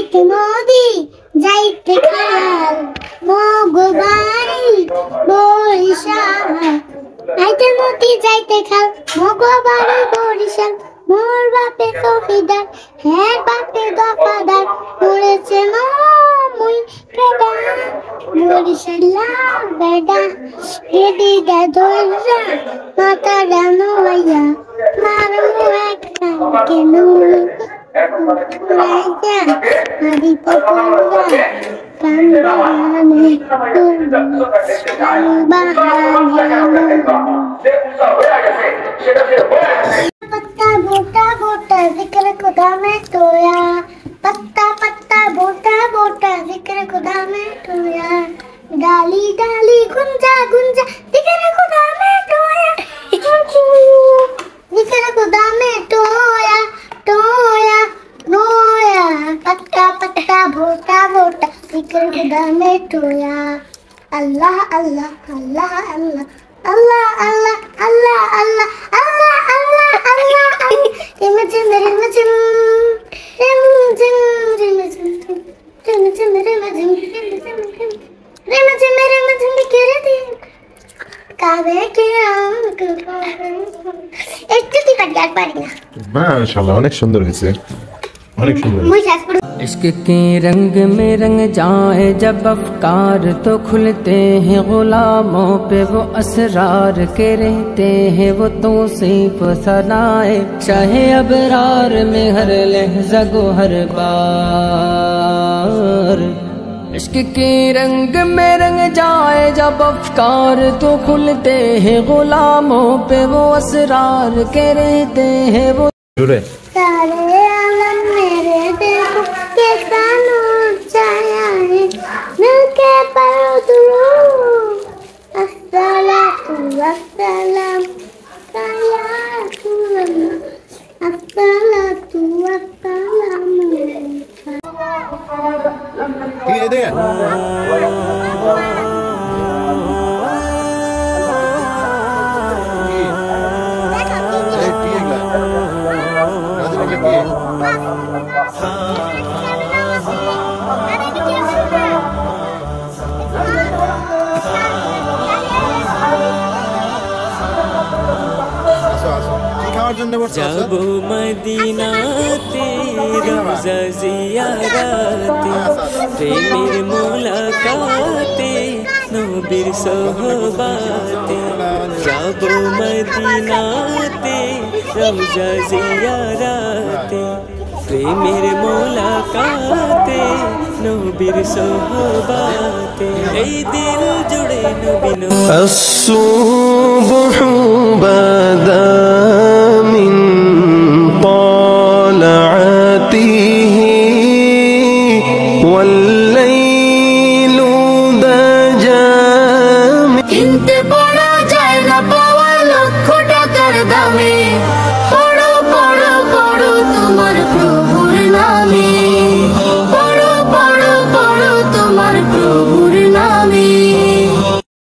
যাইতে নদী যাইতে খাল মগবাড়ি বরিশাল আইতে নদী যাইতে খাল মগবাড়ি বরিশাল মোর বাপে চৌকিদার হ্যাঁ বাপে দফাদার পড়েছে না মুই পেডা বরিশালা বেডা এদিকে ধৈর্যা মাথা ডানো হইয়া মারমু একটা কেন রাজা আদিতে পড়া কান্দানে पत्ता बोटा बोटा जिक्र खुदा में टोया पत्ता पत्ता बोटा बोटा जिक्र खुदा में टोया डाली डाली गुंजा गुंजा जिक्र खुदा में टोया जिक्र खुदा में टोया टोया रोया पत्ता पत्ता बोटा बोटा जिक्र खुदा में टोया अल्लाह अल्लाह अल्लाह अल्लाह Allah Allah Allah Allah Allah Allah Allah Rimajim rimajim rimajim rimajim rimajim rimajim rimajim rimajim kirdi kabe ke একটু কি পারি আর পারি না মাশাআল্লাহ অনেক সুন্দর হয়েছে অনেক সুন্দর इश्क के रंग में रंग जाए जब अफकार तो खुलते हैं गुलामों पे वो असरार के रहते हैं वो तौसीफ सनाए चाहे अबरार में हर लहज़ा गो हर बार इश्क के रंग में रंग जाए जब अफकार तो खुलते हैं गुलामों पे वो असरार के रहते हैं वो सारे आलम मेरे देखो कैसा नूर छाया है दिल के पर दुरूद अस्सलातु वस्सलाम सलातु अस्सलातु वस्सलाम ठीक है देगा जब मदीना रोज़ा ज़ियारते प्रेमेर मुलाकाते नबीर सोहबाते जब मदीनाते रोज़ा ज़ियारते प्रेमेर मुलाकाते नबीर सोहबाते এই দিল জুড়ে নবী